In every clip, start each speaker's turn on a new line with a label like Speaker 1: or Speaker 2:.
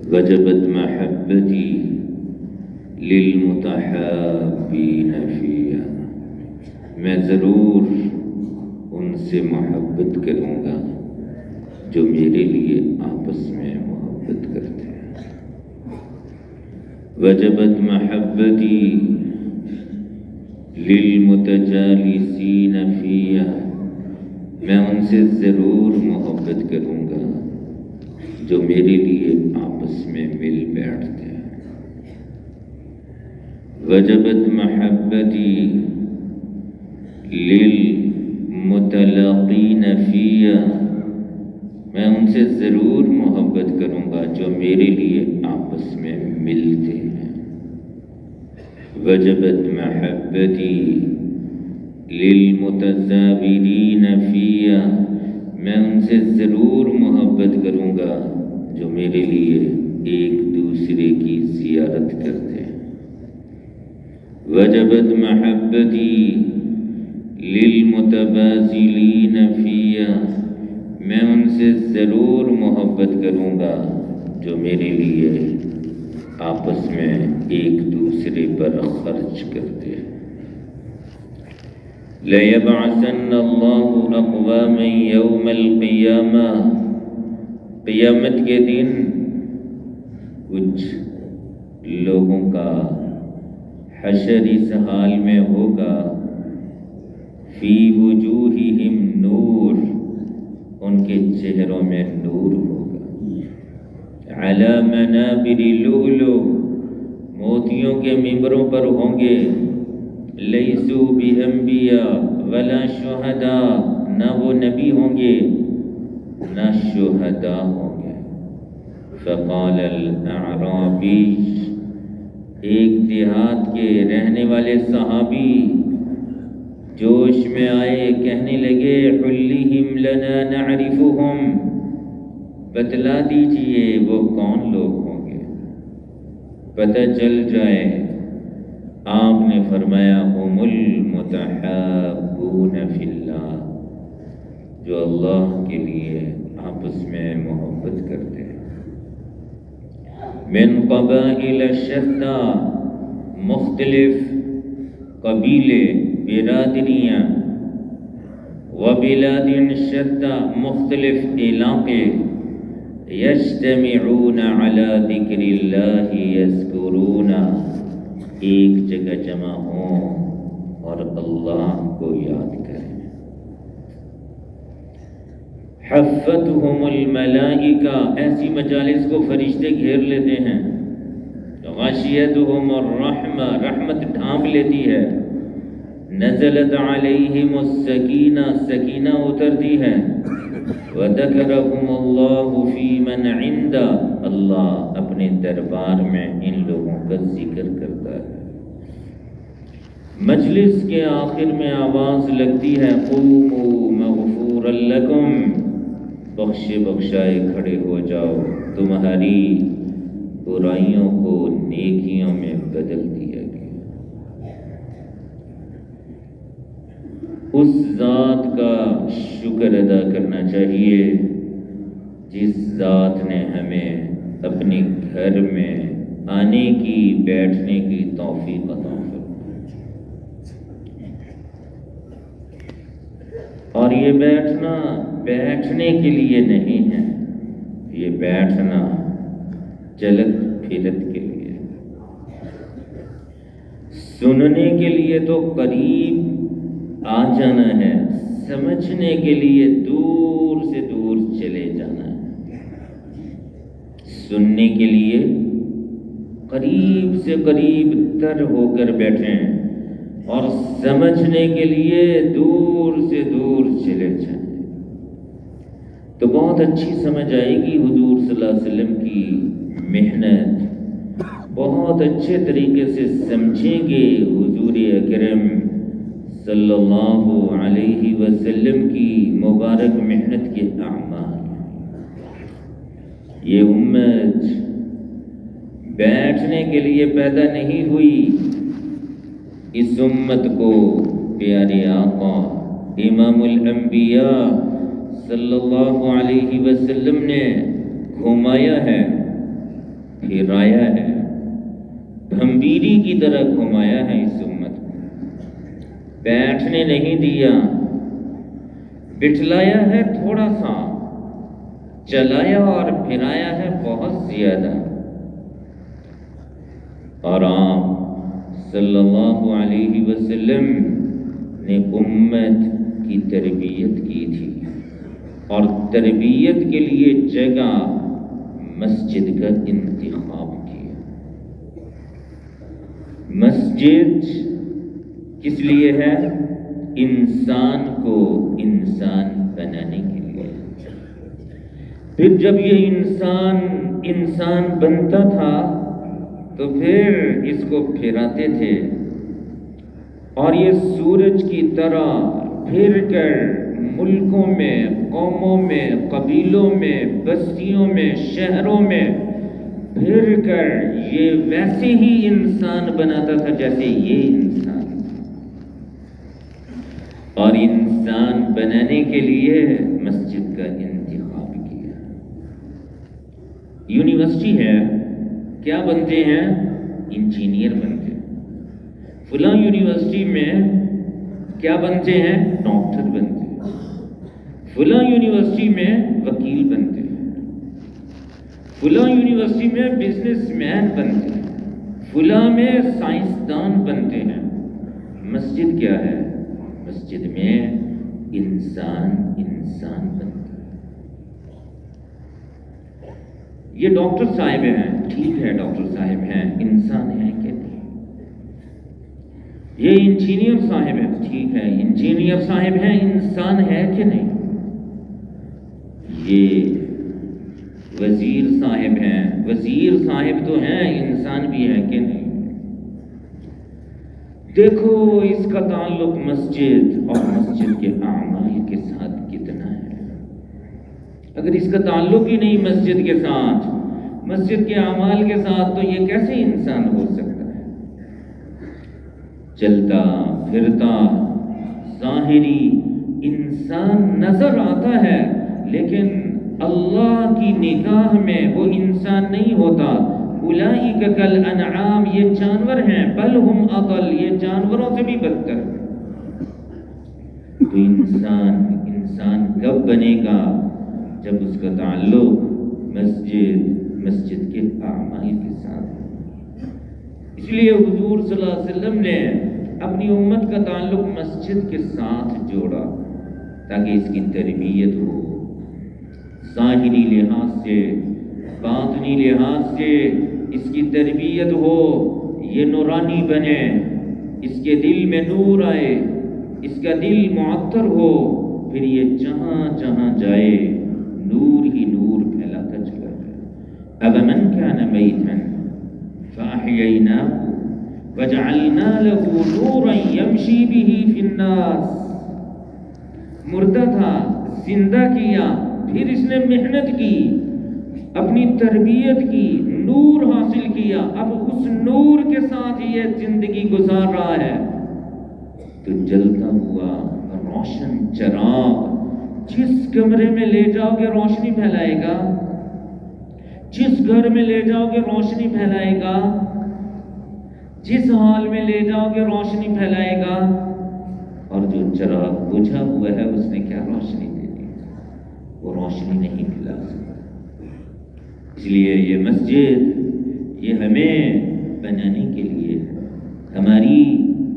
Speaker 1: وجبت محبتی للمتحابین فیہا، میں ضرور ان سے محبت کروں گا جو میرے لیے آپس میں محبت کرتے ہیں۔ وجبت محبتی للمتجالسین فیہا، میں ان سے ضرور محبت کروں گا جو میرے لیے آپس میں مل بیٹھتے ہیں۔ وجبت محبتی للمتلاقین فیہا، میں ان سے ضرور محبت کروں گا جو میرے لیے آپس میں ملتے ہیں۔ وجبت محبتی للمتزاورین فیہا، میں ان سے ضرور محبت کروں گا جو میرے لیے ایک دوسرے کی زیارت کرتے ہیں۔ وجبت محبتی للمتبازلین فیہا، میں ان سے ضرور محبت کروں گا جو میرے لیے آپس میں ایک دوسرے پر خرچ کرتے ہیں۔ لَيَبْعَثَنَّ اللَّهُ أَقْوَامًا يَوْمَ الْقِيَامَةِ، قیامت کے دن کچھ لوگوں کا حشر اس حال میں ہوگا، فی وجوہہم نور، ان کے چہروں میں نور ہوگا، علی منابر لؤلؤ، موتیوں کے ممبروں پر ہوں گے، لیسوا بانبیاء ولا شہداء، نہ وہ نبی ہوں گے نہ شہداء ہوں گے۔ فقال الاعرابی، ایک دیہات کے رہنے والے صحابی جوش میں آئے، کہنے لگے، حلیہم لنا نعرفہم، بتلا دیجئے وہ کون لوگ ہوں گے، پتہ چل جائے۔ آپ نے فرمایا، ہم المتحابون فی اللہ، جو اللہ کے لیے آپس میں محبت کرتے ہیں۔ من قبائل شتیٰ، مختلف قبیلے برادریاں، وبلاد شتیٰ، مختلف علاقے، یجتمعون علی ذکر اللہ یذکرون، ایک جگہ جمع ہوں اور اللہ کو یاد کریں۔ حفتہم الملائکہ، ایسی مجالس کو فرشتے گھیر لیتے ہیں۔ غشیتہم الرحمہ، رحمت ڈھانپ لیتی ہے۔ نزلت علیہم السکینہ، سکینہ اترتی ہے۔ وذکرہم اللہ فی من عندہ، اللہ اپنے دربار میں ان لوگوں کا ذکر کرتا ہے۔ مجلس کے آخر میں آواز لگتی ہے، قوموا مغفورا لکم، بخشے بخشائے کھڑے ہو جاؤ، تمہاری برائیوں کو نیکیوں میں بدل دیا گیا۔ اس ذات کا شکر ادا کرنا چاہیے جس ذات نے ہمیں اپنے گھر میں آنے کی، بیٹھنے کی توفیق عطا فرمائی۔ اور یہ بیٹھنا بیٹھنے کے لیے نہیں ہے، یہ بیٹھنا چلت پھرت کے لیے، سننے کے لیے تو قریب آ جانا ہے، سمجھنے کے لیے دور سے دور چلے جانا ہے۔ سننے کے لیے قریب سے قریب تر ہو کر بیٹھیں اور سمجھنے کے لیے دور سے دور چلے جائیں، تو بہت اچھی سمجھ آئے گی حضور صلی اللہ علیہ وسلم کی محنت، بہت اچھے طریقے سے سمجھیں گے حضور اکرم صلی اللہ علیہ وسلم کی مبارک محنت کے اعمال۔ یہ امت بیٹھنے کے لیے پیدا نہیں ہوئی، اس امت کو پیارے آقا امام الانبیاء صلی اللہ علیہ وسلم نے گھمایا ہے، پھرایا ہے، بھمبیری کی طرح گھمایا ہے اس امت کو، بیٹھنے نہیں دیا، بٹھلایا ہے تھوڑا سا، چلایا اور پھرایا ہے بہت زیادہ۔ اور آپ صلی اللہ علیہ وسلم نے امت کی تربیت کی تھی، اور تربیت کے لیے جگہ مسجد کا انتخاب کیا۔ مسجد کس لیے ہے؟ انسان کو انسان بنانے کے لیے۔ پھر جب یہ انسان بنتا تھا تو پھر اس کو پھراتے تھے، اور یہ سورج کی طرح پھر کر ملکوں میں، قوموں میں، قبیلوں میں، بستیوں میں، شہروں میں پھر کر یہ ویسے ہی انسان بناتا تھا جیسے یہ انسان۔ اور انسان بنانے کے لیے مسجد کا انتخاب کیا۔ یونیورسٹی ہے، کیا بنتے ہیں؟ انجینئر بنتے ہیں۔ فلاں یونیورسٹی میں کیا بنتے ہیں؟ ڈاکٹر بنتے ہیں۔ فلاں یونیورسٹی میں وکیل بنتے ہیں۔ فلاں یونیورسٹی میں بزنس مین بنتے ہیں۔ فلاں میں سائنسدان بنتے ہیں۔ مسجد کیا ہے؟ مسجد میں انسان بنتا ہے۔ یہ ڈاکٹر صاحب ہیں، ٹھیک ہے ڈاکٹر صاحب ہیں، انسان ہیں کہ نہیں؟ یہ انجینئر صاحب ہیں، ٹھیک ہے انجینئر صاحب ہیں، انسان ہے کہ نہیں؟ یہ وزیر صاحب ہیں، وزیر صاحب تو ہیں، انسان بھی ہے کہ نہیں؟ دیکھو اس کا تعلق مسجد اور مسجد کے اعمال کے ساتھ کتنا ہے۔ اگر اس کا تعلق ہی نہیں مسجد کے ساتھ، مسجد کے اعمال کے ساتھ، تو یہ کیسے انسان ہو سکتا ہے؟ چلتا پھرتا ظاہری انسان نظر آتا ہے، لیکن اللہ کی نگاہ میں وہ انسان نہیں ہوتا۔ اولئک کالانعام، یہ جانور ہیں، بل ہم اضل، یہ جانوروں سے بھی بدتر۔ تو انسان کب بنے گا؟ جب اس کا تعلق مسجد کے اعمال کے ساتھ۔ اس لیے حضور صلی اللہ علیہ وسلم نے اپنی امت کا تعلق مسجد کے ساتھ جوڑا، تاکہ اس کی تربیت ہو، ظاہری لحاظ سے، باطنی لحاظ سے اس کی تربیت ہو، یہ نورانی بنے، اس کے دل میں نور آئے، اس کا دل معطر ہو، پھر یہ جہاں جہاں جائے نور ہی نور پھیلاتا چلا جائے۔ أَفَمَنْ كَانَ مَيْتًا فَأَحْيَيْنَاهُ وَجَعَلْنَا لَهُ نُورًا يَمْشِي بِهِ فِي النَّاسِ، مردہ تھا زندہ کیا، پھر اس نے محنت کی، اپنی تربیت کی، نور حاصل کیا، اب اس نور کے ساتھ یہ زندگی گزار رہا ہے۔ تو جلتا ہوا روشن چراغ جس کمرے میں لے جاؤ گے روشنی پھیلائے گا، جس گھر میں لے جاؤ گے روشنی پھیلائے گا، جس حال میں لے جاؤ گے روشنی پھیلائے گا۔ اور جو چراغ بجھا ہوا ہے اس نے کیا روشنی دے دی؟ وہ روشنی نہیں پھیلا سکتا۔ اس لیے یہ مسجد یہ ہمیں بنانے کے لیے ہے، ہماری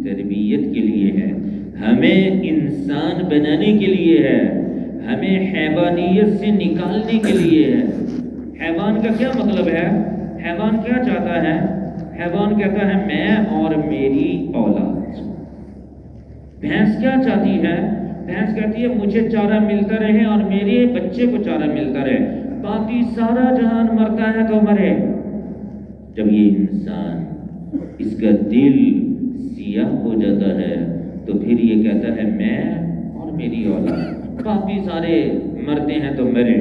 Speaker 1: تربیت کے لیے ہے، ہمیں انسان بنانے کے لیے ہے، ہمیں حیوانیت سے نکالنے کے لیے ہے۔ حیوان کا کیا مطلب ہے؟ حیوان کیا چاہتا ہے؟ حیوان کہتا ہے میں اور میری اولاد۔ بھینس کیا چاہتی ہے؟ بھینس کہتی ہے مجھے چارہ ملتا رہے اور میرے بچے کو چارہ ملتا رہے، باقی سارا جہان مرتا ہے تو مرے۔ جب یہ انسان اس کا دل سیاہ ہو جاتا ہے تو پھر یہ کہتا ہے میں اور میری اولاد، باقی سارے مرتے ہیں تو مرے۔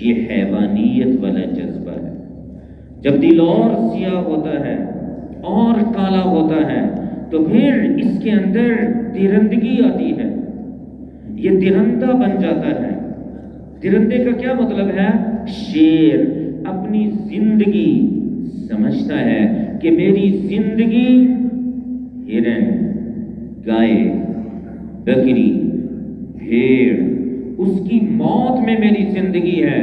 Speaker 1: یہ حیوانیت والا جذبہ ہے۔ جب دل اور سیاہ ہوتا ہے اور کالا ہوتا ہے تو پھر اس کے اندر درندگی آتی ہے، یہ درندہ بن جاتا ہے۔ درندے کا کیا مطلب ہے؟ شیر۔ اپنی زندگی سمجھتا ہے کہ میری زندگی ہرن، گائے، بکری، بھیڑ، اس کی موت میں میری زندگی ہے.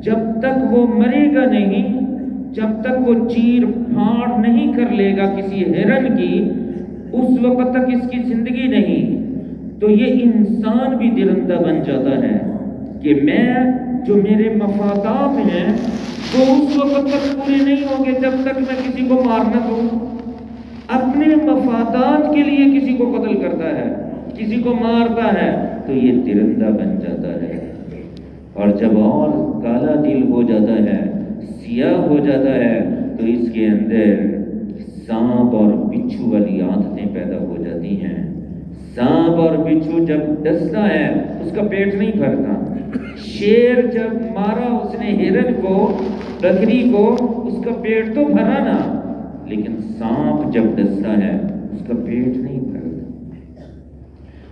Speaker 1: جب تک وہ مرے گا نہیں، جب تک وہ چیر پھاڑ نہیں کر لے گا کسی ہرن کی، اس وقت تک اس کی زندگی نہیں. تو یہ انسان بھی درندہ بن جاتا ہے کہ میں جو میرے مفادات ہیں وہ اس وقت تک پورے نہیں ہوں گے جب تک میں کسی کو مارنا دوں. اپنے مفادات کے لیے کسی کو قتل کرتا ہے، کسی کو مارتا ہے، تو یہ درندہ بن جاتا ہے. اور جب اور کالا دل ہو جاتا ہے، سیاہ ہو جاتا ہے، تو اس کے اندر سانپ اور بچھو والی عادتیں پیدا ہو جاتی ہیں. سانپ اور بچھو جب ڈستا ہے اس کا پیٹ نہیں بھرتا. شیر جب مارا اس نے ہرن کو، بکری کو، اس کا پیٹ تو بھرا نا، لیکن سانپ جب ڈستا ہے اس کا پیٹ نہیں بھرتا.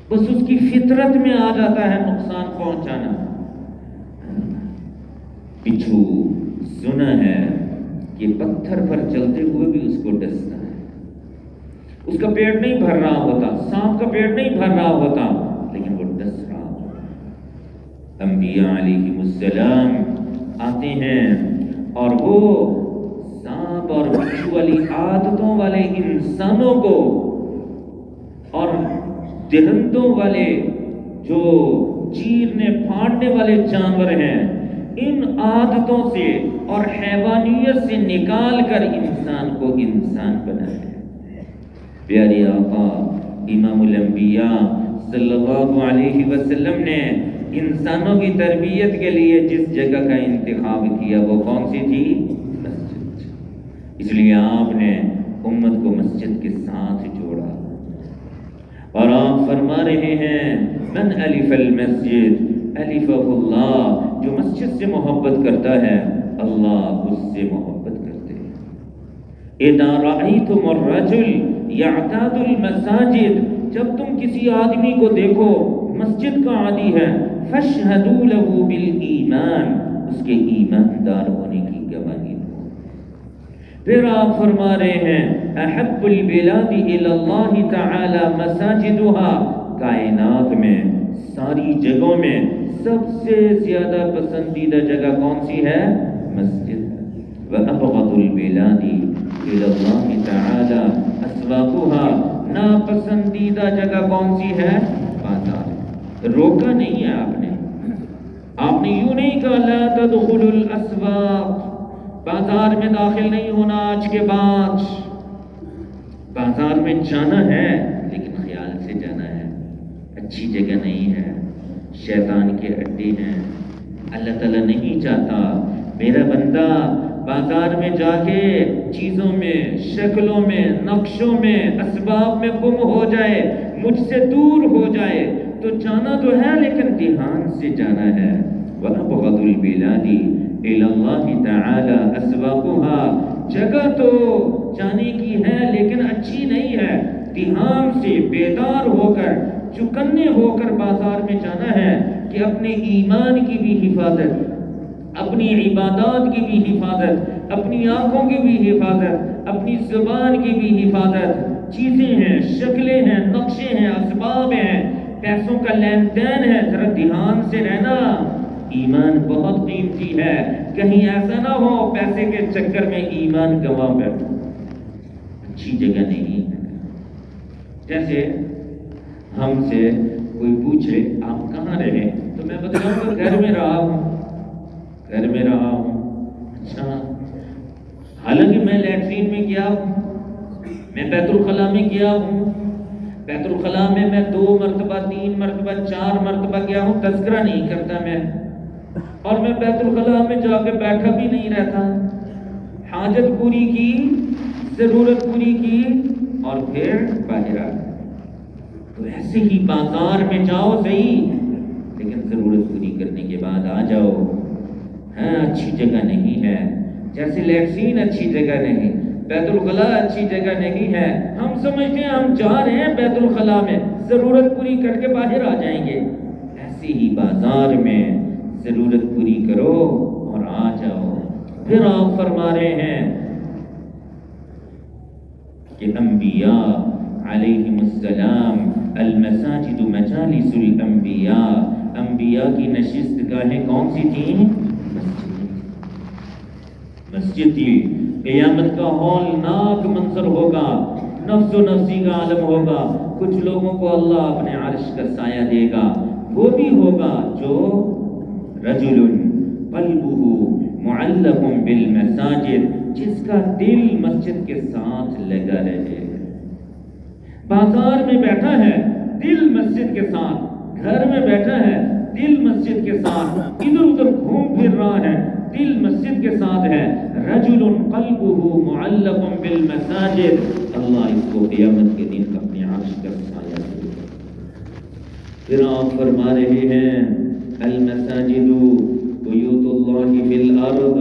Speaker 1: بس اس کی فطرت میں آ جاتا ہے نقصان پہنچانا. بچھو سنا ہے کہ پتھر پر چلتے ہوئے بھی اس کو ڈستا ہے، اس کا پیٹ نہیں بھر رہا ہوتا، سانپ کا پیٹ نہیں بھر رہا ہوتا، لیکن وہ ڈس رہا ہوتا. انبیاء علیہم السلام آتے ہیں اور وہ سانپ اور بچھو والی عادتوں والے انسانوں کو اور درندوں والے جو چیرنے پھاڑنے والے جانور ہیں، ان عادتوں سے اور حیوانیت سے نکال کر انسان کو انسان بنایا ہے. پیارے آقا امام الانبیاء صلی اللہ علیہ وسلم نے انسانوں کی تربیت کے لیے جس جگہ کا انتخاب کیا وہ کون سی تھی؟ مسجد. اس لیے آپ نے امت کو مسجد کے ساتھ جوڑا اور آپ فرما رہے ہیں من الف المسجد الفہ اللہ. جو مسجد سے محبت کرتا ہے اللہ اس سے محبت کرتے ہیں. اذا رأیتم الرجل یعتاد المساجد، جب تم کسی آدمی کو دیکھو مسجد کا عادی ہے، فاشہدوا له بالایمان، اس کے ایماندار ہونے کی گواہی دو. پھر آپ فرما رہے ہیں احب البلاد الی اللہ تعالی مساجدها، کائنات میں ساری جگہوں میں سب سے زیادہ پسندیدہ جگہ کون سی ہے؟ مسجد. وَأَبْغَضُ الْبِلَادِ إِلَى اللَّهِ تَعَالَى أَسْوَاقُهَا، ناپسندیدہ جگہ کون سی ہے؟ بازار. روکا نہیں ہے آپ نے یوں نہیں کہا لا تدخلوا الاسواق، بازار میں داخل نہیں ہونا آج کے بعد. بازار میں جانا ہے لیکن خیال سے جانا ہے، اچھی جگہ نہیں ہے، شیطان کے اڈے ہیں. اللہ تعالیٰ نہیں چاہتا میرا بندہ بازار میں جا کے چیزوں میں، شکلوں میں، نقشوں میں، اسباب میں گم ہو جائے، مجھ سے دور ہو جائے. تو جانا تو ہے لیکن دھیان سے جانا ہے. وَأَبْغَضُ الْبِلَادِ إِلَى اللَّهِ تَعَالَى أَسْوَاقُهَا، جگہ تو جانے کی ہے لیکن اچھی نہیں ہے. دھیان سے بیدار ہو کر، چکنے ہو کر بازار میں جانا ہے کہ اپنے ایمان کی بھی حفاظت، اپنی عبادات کی بھی حفاظت، اپنی آنکھوں کی بھی حفاظت، اپنی زبان کی بھی حفاظت. چیزیں ہیں، شکلیں ہیں، نقشے ہیں، اسباب ہیں، پیسوں کا لین دین ہے، ذرا دھیان سے رہنا. ایمان بہت قیمتی ہے، کہیں ایسا نہ ہو پیسے کے چکر میں ایمان گنوا بیٹھو. اچھی جگہ نہیں ہے. جیسے ہم سے کوئی پوچھے آپ کہاں رہے تو میں بتاؤں گا گھر میں رہا ہوں. اچھا، حالانکہ میں لیٹرین میں گیا ہوں، میں بیت الخلاء میں گیا ہوں. بیت الخلاء میں 2 مرتبہ 3 مرتبہ 4 مرتبہ گیا ہوں، تذکرہ نہیں کرتا میں. اور میں بیت الخلاء میں جا کے بیٹھا بھی نہیں رہتا. حاجت پوری کی، ضرورت پوری کی اور پھر باہر آ. تو ایسے ہی بازار میں جاؤ صحیح، لیکن ضرورت پوری کرنے کے بعد آ جاؤ. ہاں اچھی جگہ نہیں ہے، جیسے لیٹرین اچھی جگہ نہیں، بیت الخلاء اچھی جگہ نہیں ہے. ہم سمجھتے ہیں ہم جا رہے ہیں بیت الخلاء میں، ضرورت پوری کر کے باہر آ جائیں گے. ایسے ہی بازار میں ضرورت پوری کرو اور آ جاؤ. پھر آپ فرما رہے ہیں کہ انبیاء علیہم السلام المساجد مجالس الانبیاء، انبیاء کی نشست گاہیں کون سی تھیں؟ مسجد تھی۔ قیامت کا ہولناک منظر ہوگا، نفس و نفسی کا عالم ہوگا، کچھ لوگوں کو اللہ اپنے عرش کا سایہ دے گا، وہ بھی ہوگا جو رجل قلبہ معلق بالمساجد، جس کا دل مسجد کے ساتھ لگا رہے، بازار میں بیٹھا ہے دل مسجد کے ساتھ، گھر میں بیٹھا ہے دل مسجد کے ساتھ، ادھر ادھر گھوم پھر رہا ہے دل مسجد کے ساتھ ہے، رجل قلبہ معلق بالمساجد، اللہ اس کو قیامت کے دن اپنے عرش کا سایہ دے گا۔ پھر آپ فرما رہے ہیں المساجد بیوت اللہ فی الارض،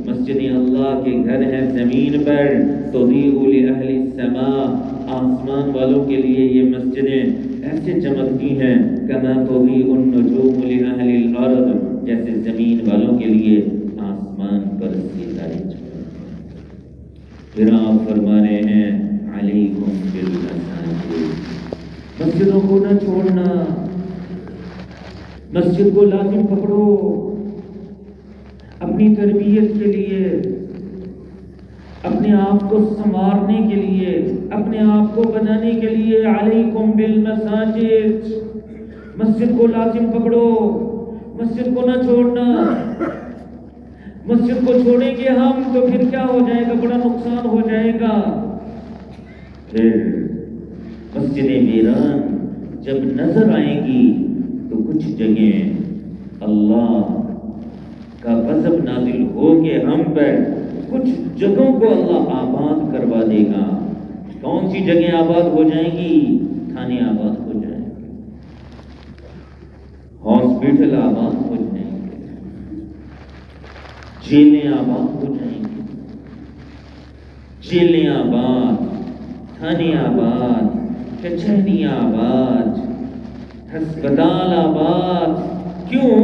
Speaker 1: مسجد اللہ کے گھر ہیں زمین پر، تضیء لأہل السماء، آسمان والوں کے لیے یہ مسجدیں ایسے چمکتی ہیں، کما تضیء النجوم لأہل الارض، جیسے زمین والوں کے لیے آسمان پر ستارے چمکتے ہیں۔ پھر آپ فرما رہے ہیں علیکم بالمساجد، مسجدوں کو نہ چھوڑنا، مسجد کو لازم پکڑو اپنی تربیت کے لیے، اپنے آپ کو سنوارنے کے لیے، اپنے آپ کو بنانے کے لیے، علیکم بالمساجد، مسجد کو لازم پکڑو، مسجد کو نہ چھوڑنا۔ مسجد کو چھوڑیں گے ہم تو پھر کیا ہو جائے گا؟ بڑا نقصان ہو جائے گا۔ پھر مسجد ویران جب نظر آئیں گی تو کچھ جگہیں اللہ کا غضب نازل ہو کے ہم پر کچھ جگہوں کو اللہ آباد کروا دے گا۔ کون سی جگہیں آباد ہو جائیں گی؟ تھانے آباد ہو جائیں گے، ہاسپٹل آباد ہو جائیں گے، جیلیں آباد ہو جائیں گی، جیلیں آباد، تھانے آباد، کچہری آباد، ہسپتال آباد۔ کیوں؟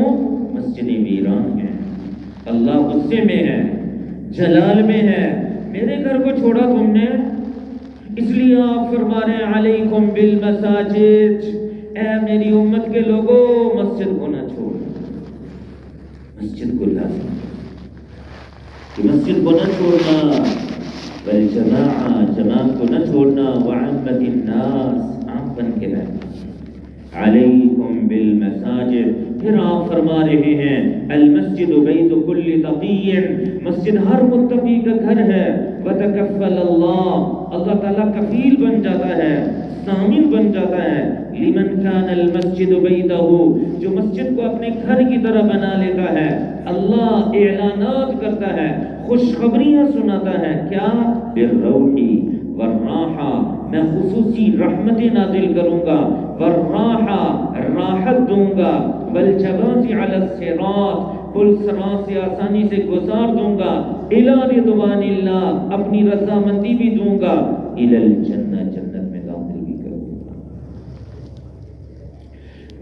Speaker 1: مسجد ویران ہے، اللہ غصے میں ہے، جلال میں ہے، میرے گھر کو چھوڑا تم نے، اس لیے آپ فرما رہے ہیں علیکم بالمساجد، اے میری امت کے لوگوں مسجد کو نہ چھوڑنا، مسجد کو لازم کہ مسجد کو نہ چھوڑنا، والجماعہ، جماعت کو نہ چھوڑنا، وعامت الناس، عام بن کے رہنا، علیکم بالمساجد۔ پھر آپ فرما رہے ہیں المسجد بیت کل تقی، مسجد ہر متقی کا گھر ہے، وتکفل اللہ، اللہ تعالیٰ کفیل بن جاتا ہے، ضامن بن جاتا ہے، لمن کان المسجد بیتہ، جو مسجد کو اپنے گھر کی طرح بنا لیتا ہے، اللہ اعلانات کرتا ہے، خوشخبریاں سناتا ہے، کیا؟ بالروح والراحہ، میں خصوصی رحمتیں نازل کروں گا، والراحہ، راحت دوں گا، والجواز علی الصراط، پل صراط سے آسانی سے گزار دوں گا، الی رضوان اللہ، اپنی رضامندی بھی دوں گا، الی الجنہ، جنت میں داخل بھی کروں گا۔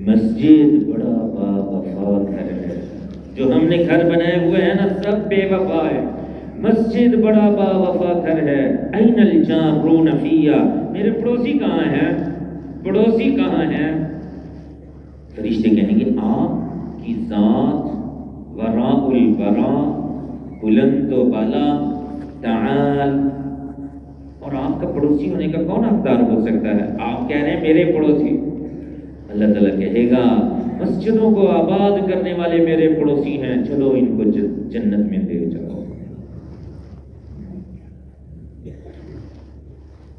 Speaker 1: مسجد بڑا با وفا گھر ہے، جو ہم نے گھر بنائے ہوئے ہیں نا سب بے وفا ہے، مسجد بڑا با وفا گھر ہے۔ این الجارون فیہ، میرے پڑوسی کہاں ہیں؟ پڑوسی کہاں ہیں؟ فرشتے کہیں گے آپ کی ذات وراء البراء، بلند و بالا، تعال، اور آپ کا پڑوسی ہونے کا کون حقدار ہو سکتا ہے؟ آپ کہہ رہے ہیں میرے پڑوسی، اللہ تعالیٰ کہے گا مسجدوں کو آباد کرنے والے میرے پڑوسی ہیں، چلو ان کو جنت میں لے جاؤ۔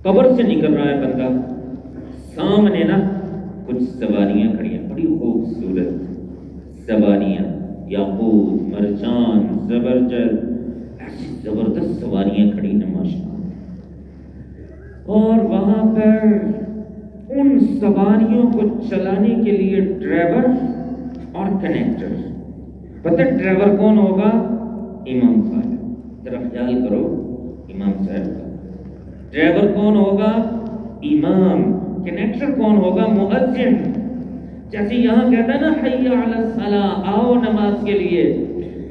Speaker 1: قبر سے نکل رہا ہے بندہ، سامنے نا کچھ سواریاں کھڑی ہیں، بڑی خوبصورت سواریاں، یاقوت، مرجان، زبرجد، ایسی زبردست سواریاں کھڑی ہیں ماشاءاللہ، اور وہاں پر ان سواریوں کو چلانے کے لیے ڈرائیور اور کنیکٹر۔ پتہ ڈرائیور کون ہوگا؟ امام صاحب، ذرا خیال کرو امام صاحب کا۔ ڈرائیور کون ہوگا؟ امام۔ کنیکٹر کون ہوگا؟ مؤذن۔ جیسے یہاں کہتا ہے نا حی علی الصلاۃ، آؤ نماز کے لیے،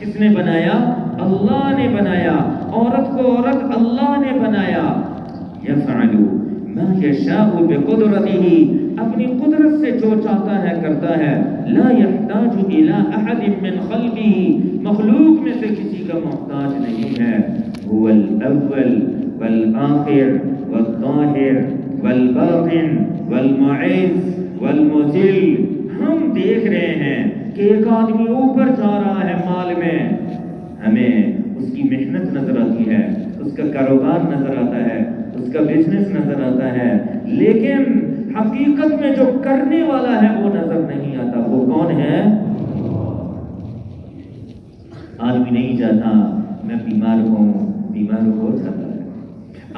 Speaker 1: کس نے بنایا؟ اللہ نے بنایا. عورت کو عورت اللہ نے بنایا. یفعل ما یشاء بقدرتہ، اپنی قدرت سے جو چاہتا ہے کرتا ہے. لا یحتاج الی احد من خلقہ، مخلوق میں سے کسی کا محتاج نہیں ہے. هو الاول والآخر والظاہر والباطن والمعز والمذل. ہم دیکھ رہے ہیں کہ ایک آدمی اوپر جا رہا ہے مال میں، ہمیں اس کی محنت نظر آتی ہے، اس کا کاروبار نظر آتا ہے، اس کا بزنس نظر آتا ہے، لیکن حقیقت میں جو کرنے والا ہے وہ نظر نہیں آتا. وہ کون ہے؟ آدمی نہیں چاہتا میں بیمار ہوں، بیمار ہو جاتا ہے.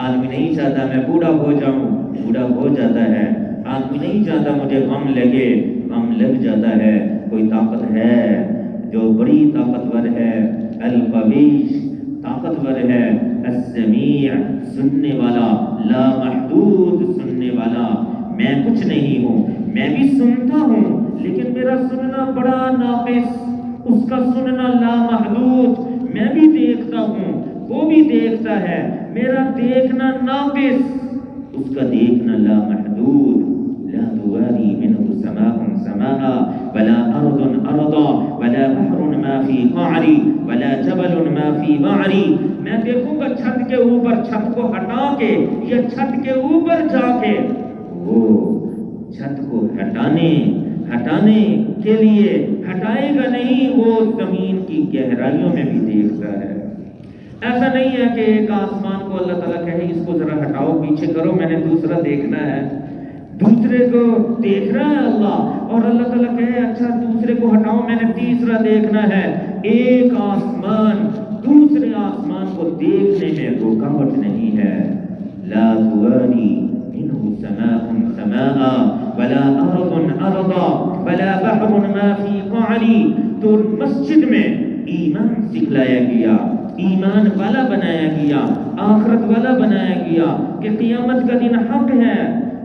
Speaker 1: آدمی نہیں چاہتا میں بوڑھا ہو جاؤں، بوڑھا ہو جاتا ہے. آدمی نہیں چاہتا مجھے غم لگے، غم لگ جاتا ہے. کوئی طاقت ہے جو بڑی طاقتور ہے، القوی طاقتور ہے، السمیع سننے والا، لا محدود سننے والا. میں کچھ نہیں ہوں، میں بھی سنتا ہوں لیکن میرا سننا بڑا ناقص، اس کا سننا لا محدود. میں بھی دیکھتا ہوں، وہ بھی دیکھتا ہے، میرا دیکھنا ناقص، اس کا دیکھنا لا محدود. لا تواری منه سماء سماء ولا أرض أرضا ولا بحر ما في قعري ولا جبل ما في بعري. میں دیکھوں گا چھت کے اوپر، چھت کو ہٹا کے یا چھت کے اوپر جا کے، وہ چھت کو ہٹانے کے لیے ہٹائے گا نہیں، وہ زمین کی گہرائیوں میں بھی دیکھتا ہے. ایسا نہیں ہے کہ ایک آسمان کو اللہ تعالیٰ کہے اس کو ذرا ہٹاؤ پیچھے کرو، میں نے دوسرا دیکھنا ہے. دوسرے کو دیکھ رہا ہے اللہ، اور اللہ تعالیٰ کہے اچھا دوسرے کو ہٹاؤ میں نے تیسرا دیکھنا ہے. ایک آسمان دوسرے آسمان کو دیکھنے میں رکاوٹ نہیں ہے. لا تواری منه سماء سماء ولا ارض ارضا ولا بحر ما في قعري. تو مسجد میں ایمان سکھلایا گیا، ایمان والا بنایا گیا، آخرت والا بنایا گیا کہ قیامت کا دن حق ہے،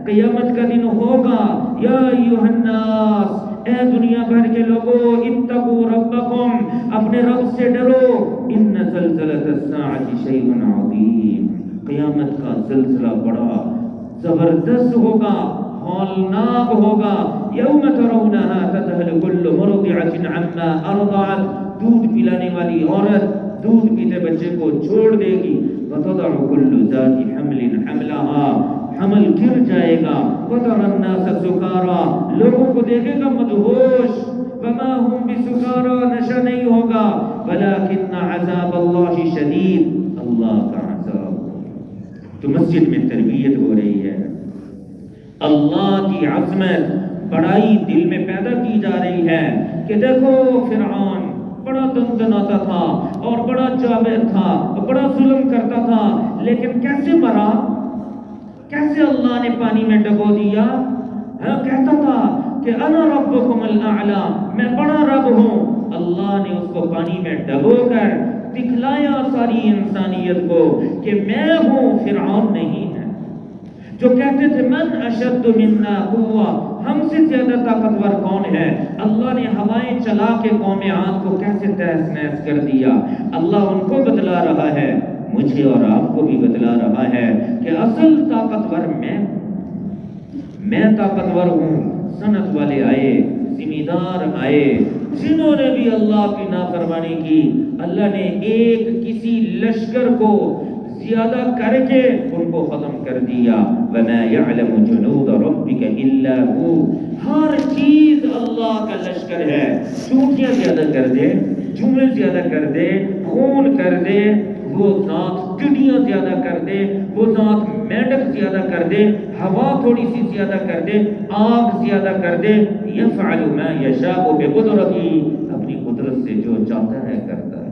Speaker 1: قیامت کا دن ہوگا. یا ایھا الناس، اے دنیا بھر کے لوگوں، اتقوا ربکم، اپنے رب سے ڈرو. ان زلزلۃ الساعۃ شیء عظیم، قیامت کا زلزلہ بڑا زبردست ہوگا، ہولناک ہوگا. یوم ترونها تذهل كل مرضعة عما ارضعت، دودھ پلانے والی عورت دودھ پیتے بچے کو چھوڑ دے گی. وتضع كل ذات حمل حملها، حمل گر جائے گا. وترى الناس سکارا، لوگوں کو دیکھے گا مدہوش. وما هم بسکارا، نشہ نہیں ہوگا. ولكن عذاب اللہ شدید، اللہ کا عذاب. تو مسجد میں تربیت ہو رہی ہے، اللہ کی عظمت بڑائی دل میں پیدا کی جا رہی ہے کہ دیکھو فرعون بڑا دندناتا تھا اور بڑا جابر تھا، بڑا ظلم کرتا تھا، لیکن کیسے مرا؟ کیسے اللہ نے پانی میں ڈبو دیا؟ کہتا تھا کہ انا ربکم الاعلی، میں بڑا رب ہوں. اللہ نے اس کو پانی میں ڈبو کر دکھلایا ساری انسانیت کو کہ میں ہوں، فرعون نہیں ہے. جو کہتے تھے من اشد منا قوہ، ہم سے زیادہ طاقتور کون ہے؟ اللہ نے ہوائیں چلا کے قوم عاد کو کیسے تہس نہس کر دیا. اللہ ان کو بتلا رہا ہے، مجھے اور آپ کو بھی بتلا رہا ہے کہ اصل طاقتور میں طاقتور ہوں. صنعت والے آئے، زمیندار آئے، جنہوں نے بھی اللہ کی نافرمانی کی، اللہ نے ایک کسی لشکر کو زیادہ کر کے ان کو ختم کر دیا. وَمَا يَعْلَمُ جُنُودَ رَبِّكَ إِلَّا هُوَ، ہر چیز اللہ کا لشکر ہے. چونٹیاں زیادہ کر دے، جمعے زیادہ کر دے، خون کر دے وہ ذات، ٹڈیاں زیادہ کر دے وہ ذات، مینڈک زیادہ کر دے، ہوا تھوڑی سی زیادہ کر دے، آگ زیادہ کر دے. يَفْعَلُ مَا يَشَاءُ بِقُدْرَتِهِ، اپنی قدرت سے جو چاہتا ہے کرتا ہے.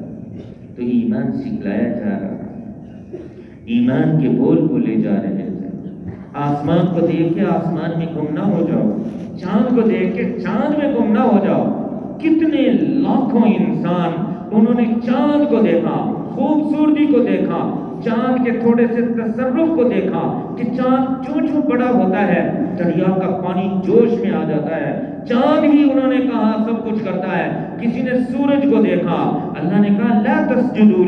Speaker 1: تو ایمان سکھلایا جا رہا ہے، ایمان کے بول بولے جا رہے تھے. آسمان کو دیکھ کے آسمان میں گم نہ ہو جاؤ، چاند کو دیکھ کے چاند میں گم نہ ہو جاؤ. کتنے لاکھوں انسان انہوں نے چاند کو دیکھا، خوبصورتی کو دیکھا، چاند کے تھوڑے سے تصرف کو دیکھا کہ چاند چوں چوں بڑا ہوتا ہے دریا کا پانی جوش میں آ جاتا ہے، چاند ہی انہوں نے کہا سب کچھ کرتا ہے۔ کسی نے سورج کو دیکھا، اللہ نے کہا لا تسجدوا